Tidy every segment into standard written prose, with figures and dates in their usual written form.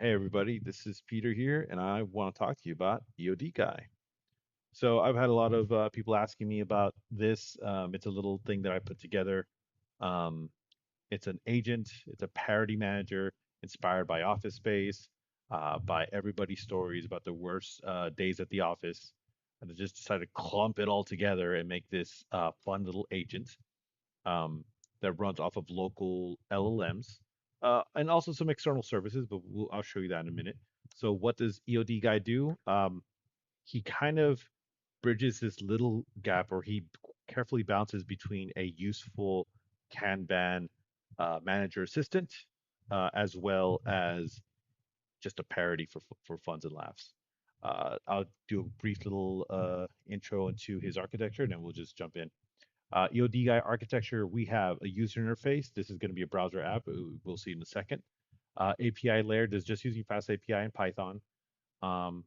Hey everybody, this is Peter here, and I want to talk to you about EODGuy. So I've had a lot of people asking me about this. It's a little thing that I put together. Um, it's an agent. It's a parody manager inspired by Office Space, by everybody's stories about the worst days at the office, and I just decided to clump it all together and make this fun little agent um, that runs off of local LLMs and also some external services, but I'll show you that in a minute. So, what does EOD Guy do? He kind of bridges this little gap, or he carefully bounces between a useful Kanban manager assistant as well as just a parody for funs and laughs. I'll do a brief little intro into his architecture, and then we'll just jump in. EODGuy architecture, we have a user interface. This is going to be a browser app. We'll see in a second. API layer is just using fast API in Python. Um,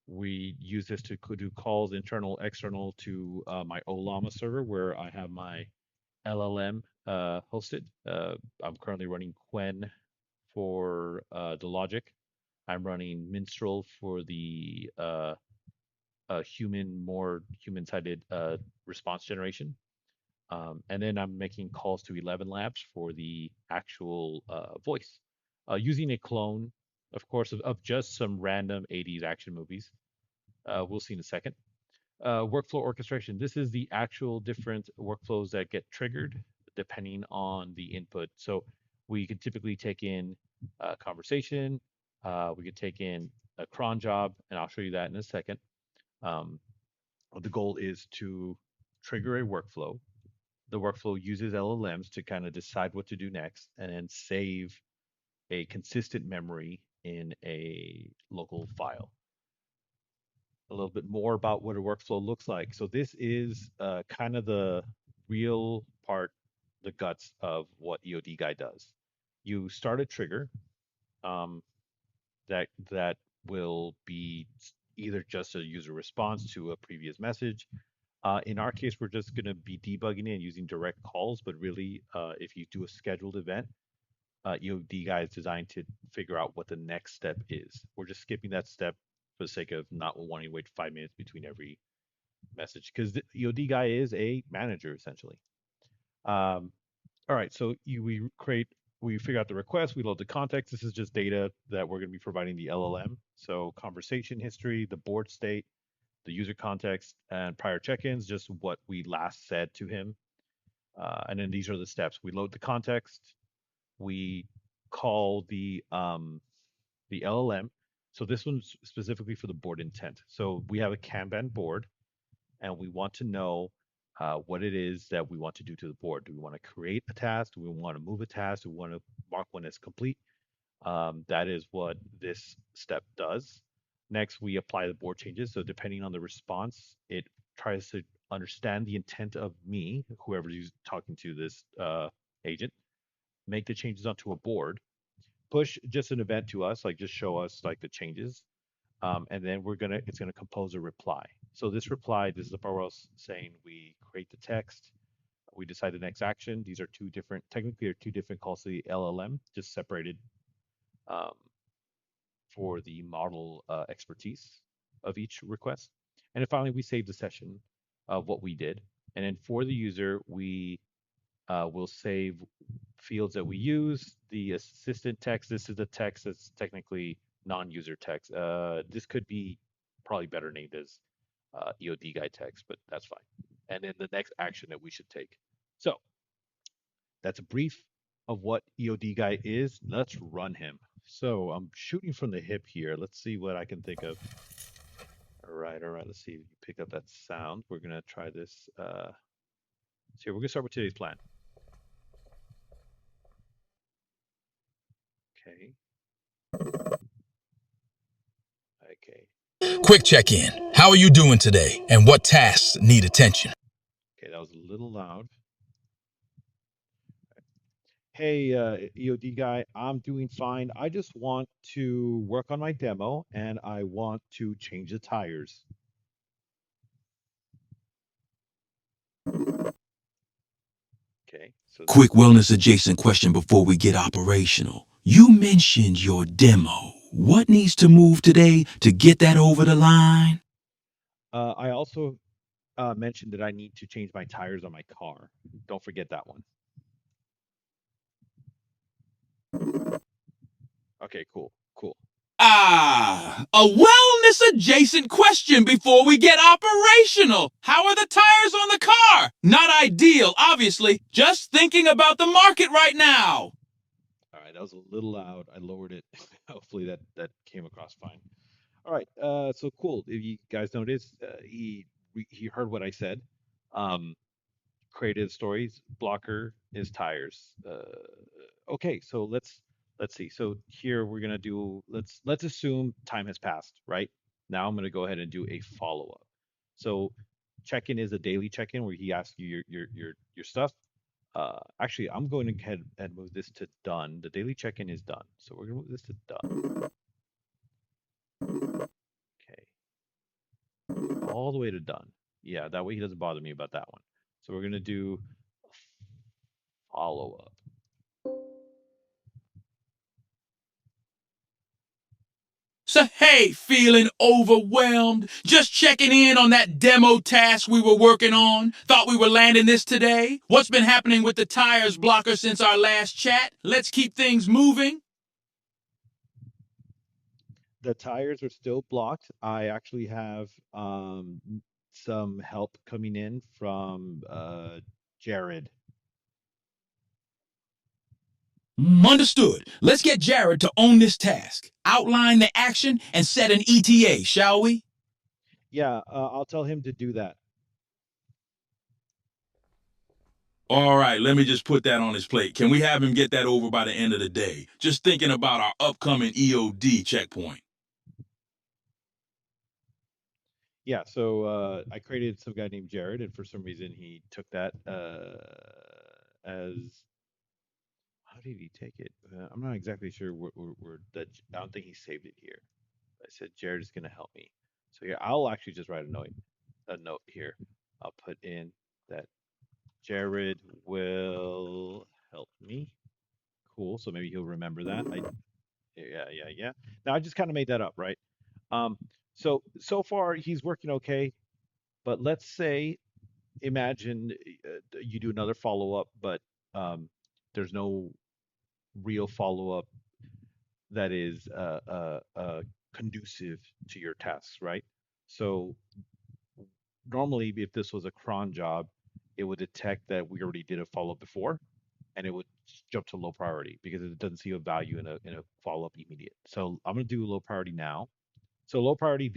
we use this to do calls internal, external to my Olama server where I have my LLM hosted. I'm currently running Quen for the logic. I'm running Minstrel for the more human-sided response generation. And then I'm making calls to 11 Labs for the actual voice, using a clone, of course, of just some random 80s action movies. We'll see in a second. Workflow orchestration. This is the actual different workflows that get triggered depending on the input. So we could typically take in a conversation, we could take in a cron job, and I'll show you that in a second. Um, the goal is to trigger a workflow. The workflow uses LLMs to kind of decide what to do next and then save a consistent memory in a local file. A little bit more about what a workflow looks like. So this is kind of the real part, the guts of what EODGuy does. You start a trigger um, that will be either just a user response to a previous message. In our case, we're just going to be debugging it and using direct calls, but really, if you do a scheduled event, EODGuy is designed to figure out what the next step is. We're just skipping that step for the sake of not wanting to wait 5 minutes between every message because the EODGuy is a manager essentially. Um, all right, so we figure out the request, we load the context. This is just data that we're going to be providing the LLM. So conversation history, the board state, the user context, and prior check-ins, just what we last said to him. And then these are the steps. We load the context, we call the LLM. So this one's specifically for the board intent. So we have a Kanban board, and we want to know what it is that we want to do to the board. Do we want to create a task? Do we want to move a task? Do we want to mark one as complete? That is what this step does. Next, we apply the board changes. So depending on the response, it tries to understand the intent of me, whoever's talking to this agent, make the changes onto a board, push just an event to us, like just show us like the changes, and then it's gonna compose a reply. So this is the part where I was saying we create the text, we decide the next action. These are technically are two different calls to the LLM, just separated um, for the model expertise of each request. And then finally, we save the session of what we did. And then for the user, we will save fields that we use. The assistant text, this is the text that's technically non-user text. This could be probably better named as EODGuy text, but that's fine. And then the next action that we should take. So that's a brief of what EODGuy is. Let's run him. So I'm shooting from the hip here. Let's see what I can think of. All right, all right. Let's see if you pick up that sound. We're gonna try this. So we're gonna start with today's plan. Okay. Okay. Quick check in. How are you doing today? And what tasks need attention? Okay, that was a little loud. Hey, EODGuy, I'm doing fine. I just want to work on my demo and I want to change the tires. Okay, so Quick wellness adjacent question before we get operational. You mentioned your demo. What needs to move today to get that over the line? I also mentioned that I need to change my tires on my car. Don't forget that one. Okay, cool, cool. Ah, a wellness adjacent question before we get operational. How are the tires on the car? Not ideal, obviously. Just thinking about the market right now. All right, that was a little loud. I lowered it. Hopefully that came across fine. All right, so cool. If you guys noticed, he heard what I said. Um, Creative stories, blocker is tires. Okay, so let's see. So here we're gonna do let's assume time has passed, right? Now I'm gonna go ahead and do a follow up. So check-in is a daily check-in where he asks you your stuff. Actually, I'm going ahead and move this to done. The daily check-in is done, so we're gonna move this to done. Okay, all the way to done. Yeah, that way he doesn't bother me about that one. So we're gonna do follow up. So, hey, feeling overwhelmed? Just checking in on that demo task we were working on. Thought we were landing this today. What's been happening with the tires blocker since our last chat? Let's keep things moving. The tires are still blocked. I actually have some help coming in from Jared. Understood. Let's get Jared to own this task. Outline the action and set an ETA, shall we? Yeah, I'll tell him to do that. All right, let me just put that on his plate. Can we have him get that over by the end of the day? Just thinking about our upcoming EOD checkpoint. Yeah, so I created some guy named Jared, and for some reason he took that as how did he take it? I'm not exactly sure where that. I don't think he saved it here. I said Jared is gonna help me. So here, I'll actually just write a note here. I'll put in that Jared will help me. Cool. So maybe he'll remember that. Yeah. Now I just kind of made that up, right? Um, so far he's working okay, but let's say imagine you do another follow up, but there's no real follow up that is conducive to your tasks, right? So normally, if this was a cron job, it would detect that we already did a follow up before, and it would jump to low priority because it doesn't see a value in a follow up immediate. So I'm gonna do low priority now. So low priority,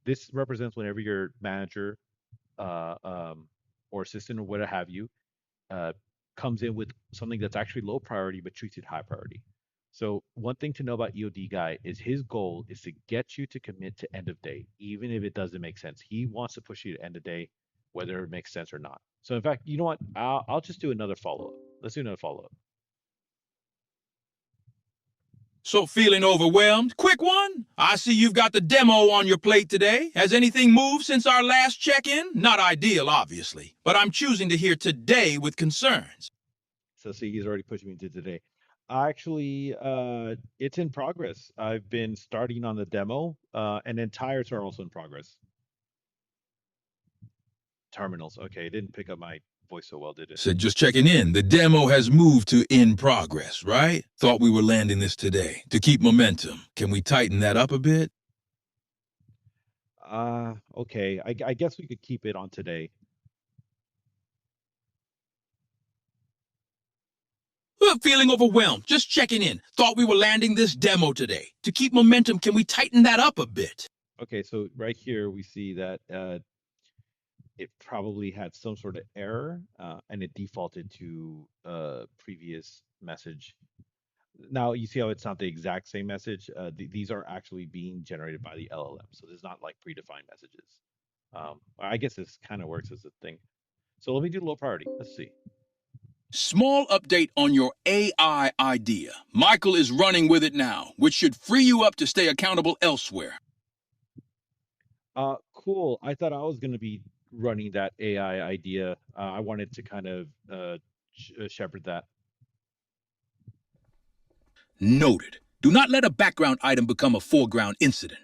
this represents whenever your manager uh, um, or assistant or whatever have you uh, comes in with something that's actually low priority but treats it high priority. So one thing to know about EODGuy is his goal is to get you to commit to end of day, even if it doesn't make sense. He wants to push you to end of day, whether it makes sense or not. So in fact, you know what? I'll just do another follow up. Let's do another follow up. So, feeling overwhelmed? Quick one. I see you've got the demo on your plate today. Has anything moved since our last check in? Not ideal, obviously, but I'm choosing to hear today with concerns. So see, he's already pushing me to today. Actually, it's in progress. I've been starting on the demo, and then tires are also in progress. Terminals. Okay, it didn't pick up my voice so well, did it? Said just checking in. The demo has moved to in progress, right? Thought we were landing this today. To keep momentum, can we tighten that up a bit? Okay. I guess we could keep it on today. Feeling overwhelmed. Just checking in. Thought we were landing this demo today. To keep momentum, can we tighten that up a bit? Okay, so right here we see that it probably had some sort of error, and it defaulted to previous message. Now you see how it's not the exact same message. These are actually being generated by the LLM, so there's not like predefined messages. I guess this kind of works as a thing. So let me do low priority. Let's see. Small update on your AI idea. Michael is running with it now, which should free you up to stay accountable elsewhere. Cool. I thought I was going to be running that AI idea. I wanted to kind of shepherd that. Noted. Do not let a background item become a foreground incident.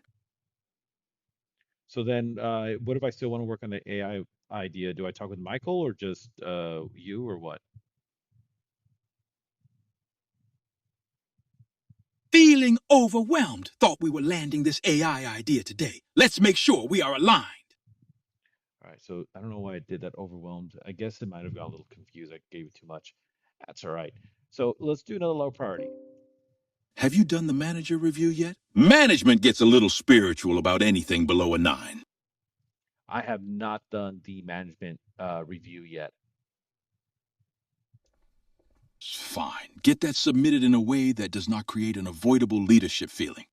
So then, what if I still want to work on the AI idea? Do I talk with Michael or just you or what? Feeling overwhelmed. Thought we were landing this AI idea today. Let's make sure we are aligned. All right. So I don't know why I did that overwhelmed. I guess it might have got a little confused. I gave it too much. That's all right. So let's do another low priority. Have you done the manager review yet? Management gets a little spiritual about anything below a 9. I have not done the management review yet. Fine. Get that submitted in a way that does not create an avoidable leadership feeling.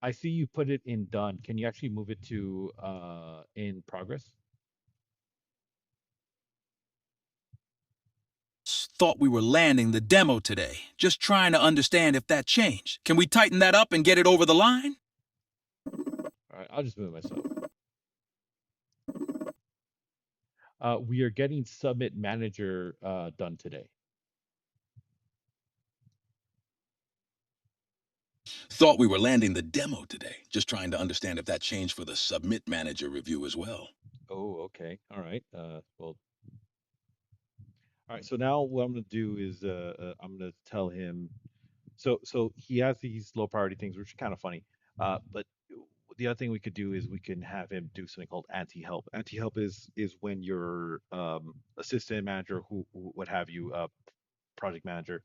I see you put it in done. Can you actually move it to in progress? Thought we were landing the demo today. Just trying to understand if that changed. Can we tighten that up and get it over the line? All right, I'll just move it myself. We are getting submit manager done today. Thought we were landing the demo today. Just trying to understand if that changed for the submit manager review as well. Oh, okay. All right. Well, all right. So now what I'm going to do is I'm going to tell him. So he has these low priority things, which are kind of funny. But the other thing we could do is we can have him do something called anti-help. Anti-help is when your assistant manager, who what have you, project manager,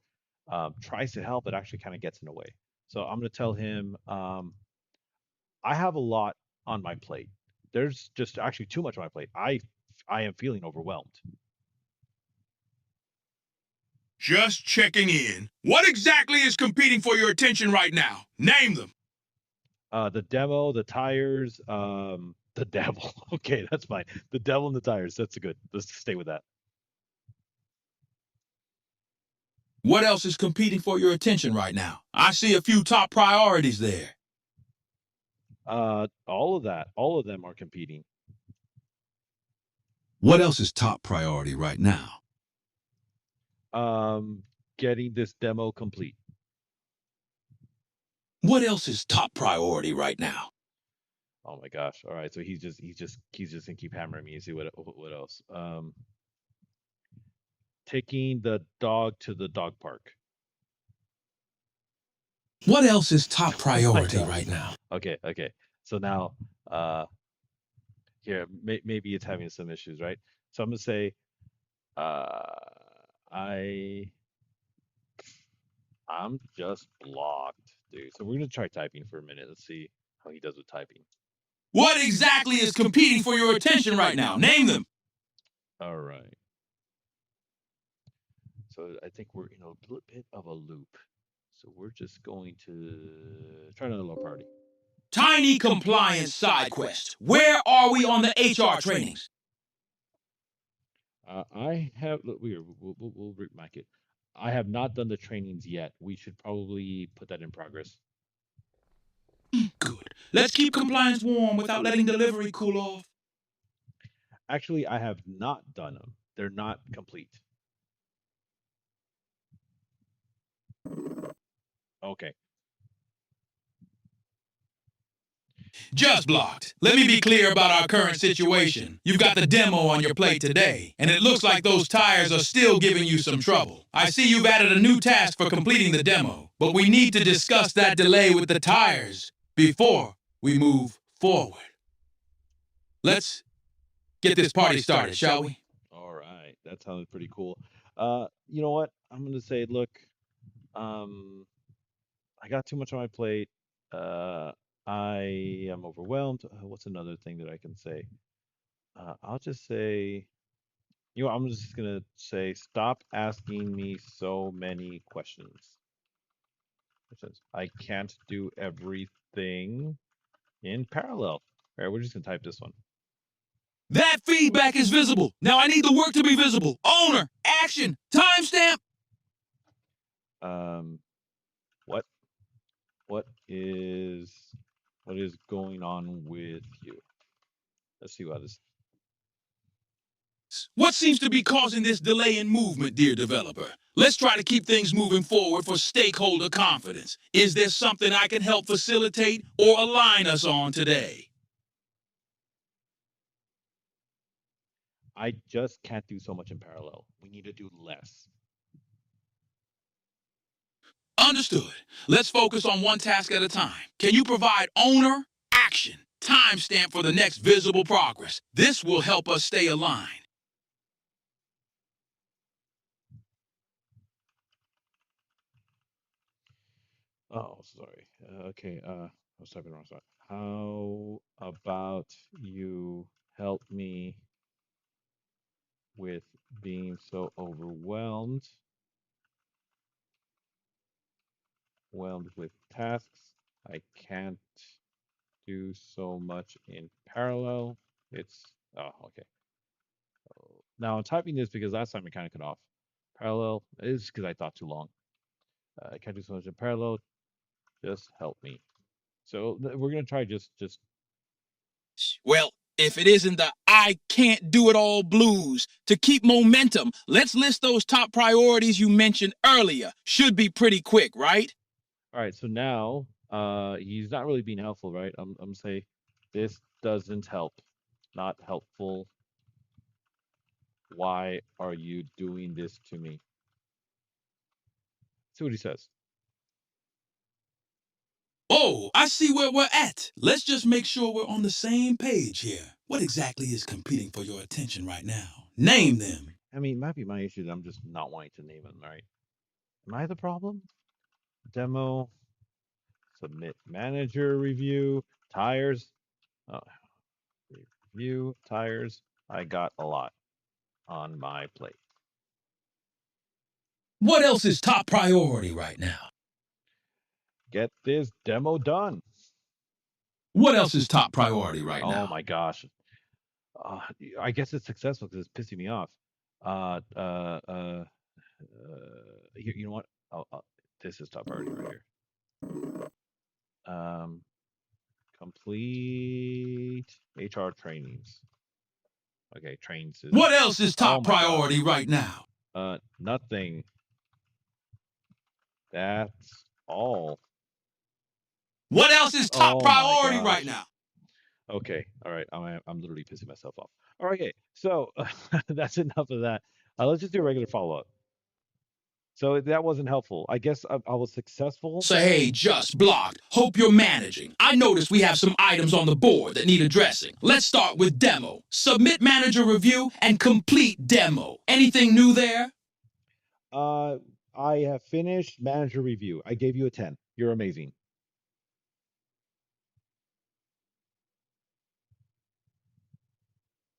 tries to help, but actually kind of gets in the way. So I'm going to tell him, I have a lot on my plate. There's just actually too much on my plate. I am feeling overwhelmed. Just checking in. What exactly is competing for your attention right now? Name them. The demo, the tires, the devil. Okay, that's fine. The devil and the tires. That's good. Let's stay with that. What else is competing for your attention right now? I see a few top priorities there. All of that, all of them are competing. What else is top priority right now? Um, Getting this demo complete. What else is top priority right now? Oh my gosh. All right. So he's just gonna keep hammering me and see what else. Taking the dog to the dog park. What else is top Oh my priority gosh. right now? Okay, okay. So now, here, maybe it's having some issues, right? So I'm gonna say, uh, I, I'm just blocked, dude. So we're gonna try typing for a minute. Let's see how he does with typing. What exactly is competing for your attention right now? Name them. All right. So I think we're in a little bit of a loop. So we're just going to try another low party. Tiny compliance side quest. Where are we on the HR trainings? I have, look, we'll remark it. I have not done the trainings yet. We should probably put that in progress. Good. Let's keep compliance warm without letting delivery cool off. Actually, I have not done them. They're not complete. Okay. Just blocked. Let me be clear about our current situation. You've got the demo on your plate today, and it looks like those tires are still giving you some trouble. I see you've added a new task for completing the demo, but we need to discuss that delay with the tires before we move forward. Let's get this party started, shall we? All right. That sounded pretty cool. You know what? I'm gonna say, look, um, I got too much on my plate. Uh, I am overwhelmed. What's another thing that I can say? I'll just say, you know, I'm just gonna say, stop asking me so many questions. I can't do everything in parallel. All right, we're just gonna type this one. That feedback is visible. Now I need the work to be visible. Owner, action, timestamp. Um, what what is what is going on with you? Let's see what this. What seems to be causing this delay in movement, dear developer? Let's try to keep things moving forward for stakeholder confidence. Is there something I can help facilitate or align us on today? I just can't do so much in parallel. We need to do less. Understood. Let's focus on one task at a time. Can you provide owner, action, timestamp for the next visible progress? This will help us stay aligned. Oh, sorry. Okay. I was typing the wrong side. How about you help me with being so overwhelmed with tasks? I can't do so much in parallel. It's oh, okay. Now I'm typing this because last time it kind of cut off. Parallel is because I thought too long. I can't do so much in parallel. Just help me. So we're gonna try just Well, if it isn't the I can't do it all blues, to keep momentum, let's list those top priorities you mentioned earlier. Should be pretty quick, right? all right. So now he's not really being helpful, right? I'm say this doesn't help. Not helpful. Why are you doing this to me? See what he says. Oh, I see where we're at. Let's just make sure we're on the same page here. What exactly is competing for your attention right now? Name them. I mean, it might be my issue that I'm just not wanting to name him, right? Am I the problem? Demo, submit manager review, tires, oh, review, tires. I got a lot on my plate. What else is top priority right now? Get this demo done. What else is top priority right now? Oh my gosh. Uh, I guess it's successful because it's pissing me off. Uh, uh, uh, you know what? This is top priority right here. Um, complete HR trainings. Okay, trains is. What else is top Oh my priority gosh. right now? Nothing. That's all. What else is top Oh my priority right gosh. now? Okay, all right. I'm literally pissing myself off. All right, okay. So that's enough of that. Let's just do a regular follow-up. So that wasn't helpful. I guess I was successful. Say, hey, just blocked. Hope you're managing. I noticed we have some items on the board that need addressing. Let's start with demo. Submit manager review and complete demo. Anything new there? I have finished manager review. I gave you a 10. You're amazing.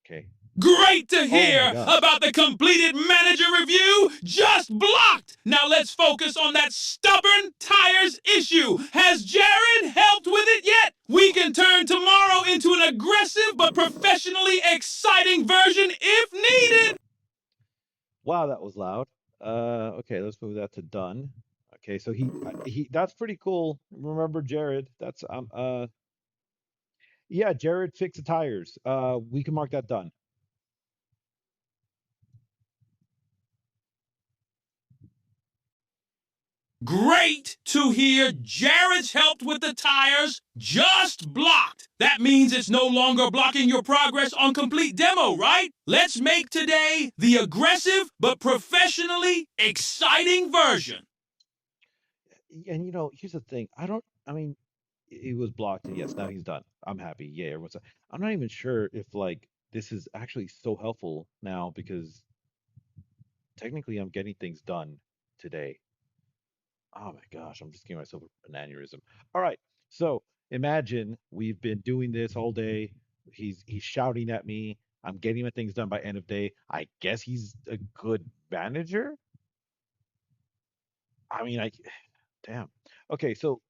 Okay. Great to Oh my hear gosh. about the completed manager review. Just blocked. Now let's focus on that stubborn tires issue. Has Jared helped with it yet? We can turn tomorrow into an aggressive but professionally exciting version if needed. Wow, that was loud. Okay, let's move that to done. Okay, so he that's pretty cool. Remember Jared? That's yeah, Jared fixed the tires. We can mark that done. Great to hear Jared's helped with the tires. Just blocked. That means it's no longer blocking your progress on complete demo, right? Let's make today the aggressive but professionally exciting version. And here's the thing. I mean, he was blocked, and yes, now he's done. I'm happy. Yeah, everyone's. I'm not even sure if like this is actually so helpful now because technically I'm getting things done today. Oh my gosh, I'm just giving myself an aneurysm. All right, so imagine we've been doing this all day. He's shouting at me. I'm getting my things done by end of day. I guess he's a good manager. I mean, damn. Okay, so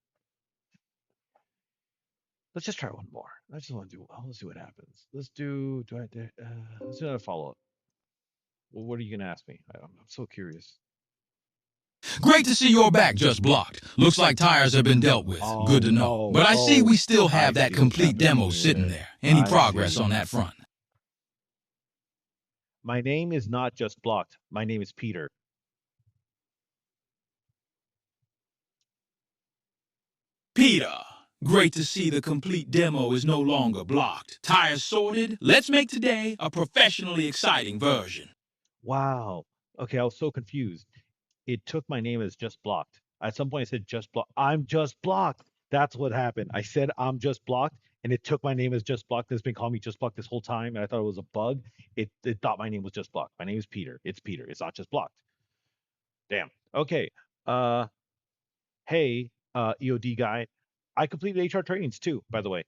let's just try one more. I just want to do. Let's see what happens. Let's do. Let's do another follow up. Well, what are you gonna ask me? I'm so curious. Great to see you're back, just blocked. Looks like tires have been dealt with. Good to know. But I see we still have that complete demo sitting there. Any progress on that front? My name is not just blocked. My name is Peter. Peter, great to see the complete demo is no longer blocked. Tires sorted. Let's make today a professionally exciting version. Wow. Okay, I was so confused. It took my name as just blocked. At some point, I said just blocked. I'm just blocked. That's what happened. I said I'm just blocked, and it took my name as just blocked. It's been calling me just blocked this whole time, and I thought it was a bug. It thought my name was just blocked. My name is Peter. It's Peter. It's not just blocked. Damn. Okay. Uh, hey, EOD guy. I completed HR trainings too, by the way.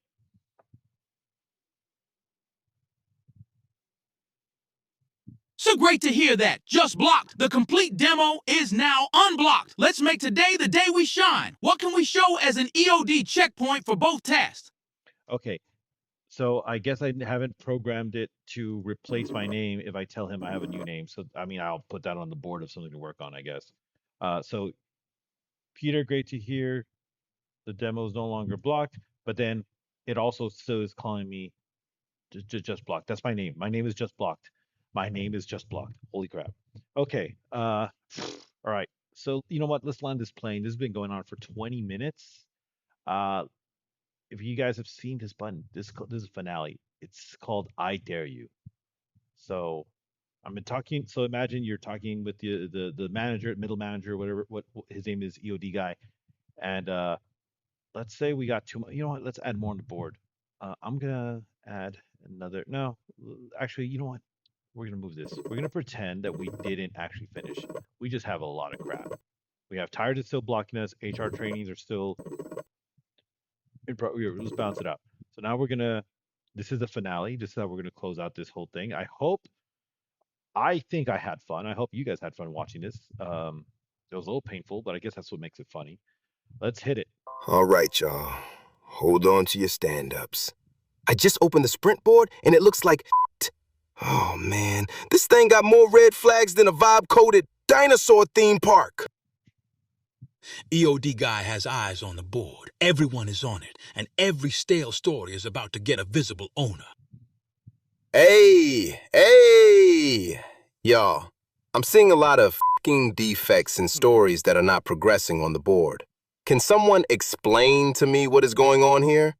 So great to hear that. Just blocked. The complete demo is now unblocked. Let's make today the day we shine. What can we show as an EOD checkpoint for both tasks? Okay. So I guess I haven't programmed it to replace my name if I tell him I have a new name. So I mean, I'll put that on the board of something to work on, I guess. So Peter, great to hear. The demo is no longer blocked, but then it also still is calling me just blocked. That's my name. My name is just blocked. My name is just blocked. Holy crap. Okay. All right. So you know what? Let's land this plane. This has been going on for 20 minutes. Uh, if you guys have seen this button, this is finale. It's called I Dare You. So I've been talking. So imagine you're talking with the manager, middle manager, whatever. What his name is, EOD guy, and let's say we got too much. You know what? Let's add more on the board. I'm gonna add another. No, actually, you know what? We're gonna move this. We're gonna pretend that we didn't actually finish. We just have a lot of crap. We have tires that's still blocking us. HR trainings are still. Let's bounce it out. So now we're gonna. This is the finale. This is how we're gonna close out this whole thing. I hope. I think I had fun. I hope you guys had fun watching this. It was a little painful, but I guess that's what makes it funny. Let's hit it. All right, y'all. Hold on to your stand-ups. I just opened the sprint board, and it looks like oh, man. This thing got more red flags than a vibe-coded dinosaur theme park. EODGuy has eyes on the board. Everyone is on it, and every stale story is about to get a visible owner. Hey! Y'all, I'm seeing a lot of f***ing defects in stories that are not progressing on the board. Can someone explain to me what is going on here?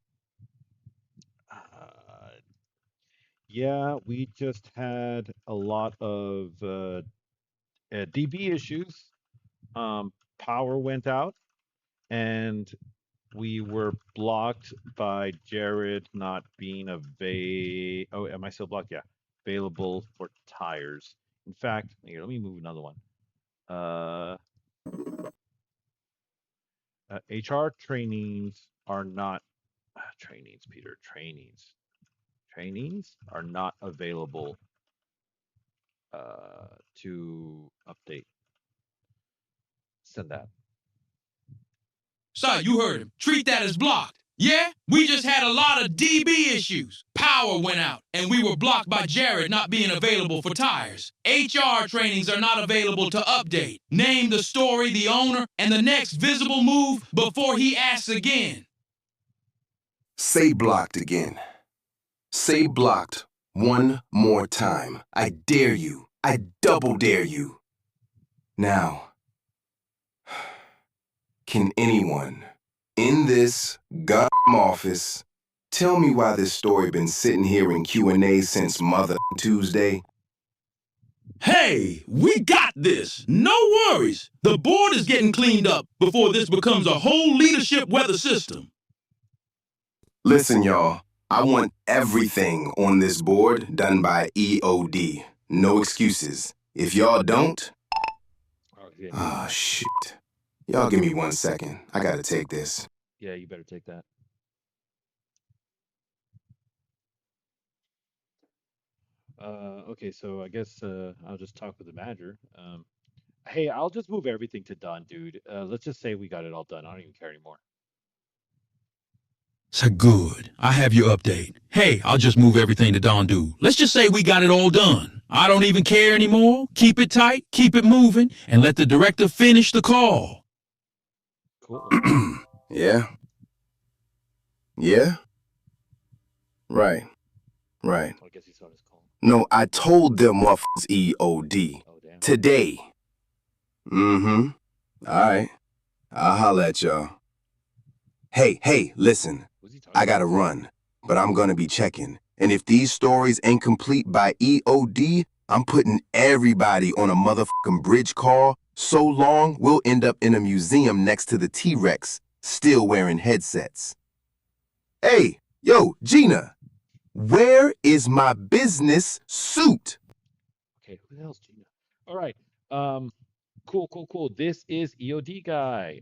Yeah, we just had a lot of DB issues. Power went out, and we were blocked by Jared not being Oh, am I still blocked? Yeah, available for tires. In fact, here, let me move another one. HR trainings are not trainings, Peter. Trainings are not available to update. Send that. So you heard him. Treat that as blocked. Yeah, we just had a lot of DB issues. Power went out, and we were blocked by Jared not being available for tires. HR trainings are not available to update. Name the story, the owner, and the next visible move before he asks again. Say blocked again. Say blocked one more time. I dare you. I double dare you. Now, can anyone in this office tell me why this story been sitting here in Q&A since Mother Tuesday? Hey, we got this. No worries. The board is getting cleaned up before this becomes a whole leadership weather system. Listen, y'all. I want everything on this board done by EOD. No excuses. If y'all don't... Oh, shit. Y'all give me 1 second. I gotta take this. Yeah, you better take that. Okay, so I guess I'll just talk with the manager. Hey, I'll just move everything to done, dude. Let's just say we got it all done. I don't even care anymore. So good. I have your update. Hey, I'll just move everything to Don Do. Let's just say we got it all done. I don't even care anymore. Keep it tight, keep it moving, and let the director finish the call. Cool. Yeah? Yeah? Right. I guess he saw his call. No, I told them what was EOD. Oh damn. Today. Mm-hmm. All right. I'll holla at y'all. Hey, listen. What's he talking I about? gotta run, but I'm gonna be checking. And if these stories ain't complete by EOD, I'm putting everybody on a motherfucking bridge call so long we'll end up in a museum next to the T-Rex, still wearing headsets. Hey, yo, Gina, where is my business suit? Okay, who the hell's Gina? All right. Cool. This is EOD guy.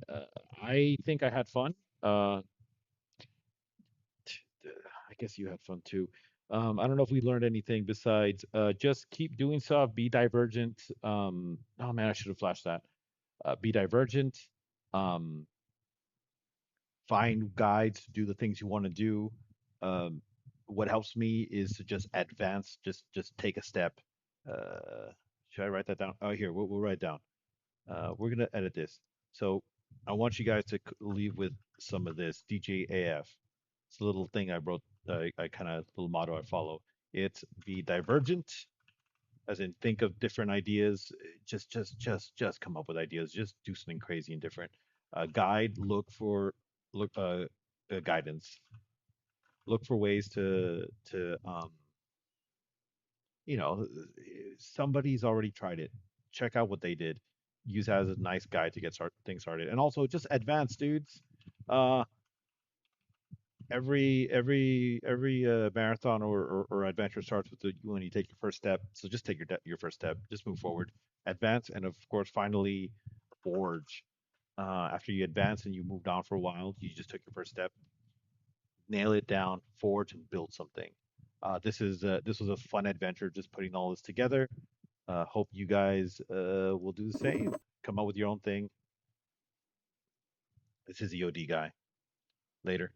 I think I had fun. Uh, I guess you had fun too. I don't know if we learned anything besides just keep doing stuff, be divergent. Oh man, I should have flashed that. Be divergent. Um, find guides to do the things you want to do. Um, what helps me is to just advance, just take a step. Uh, should I write that down? Oh, here, we'll write it down. We're gonna edit this. So I want you guys to leave with some of this DJAF. It's a little thing I wrote. I kind of little motto I follow. It's be divergent, as in think of different ideas. Just come up with ideas. Just do something crazy and different. Guide. Look guidance. Look for ways to you know, somebody's already tried it. Check out what they did. Use that as a nice guide to get things started, and also just advance, dudes. Uh, every marathon or adventure starts with when you take your first step. So just take your first step. Just move forward, advance, and of course, finally, forge. After you advance and you moved on for a while, you just took your first step. Nail it down, forge, and build something. This was a fun adventure, just putting all this together. Hope you guys will do the same. Come up with your own thing. This is EOD guy. Later.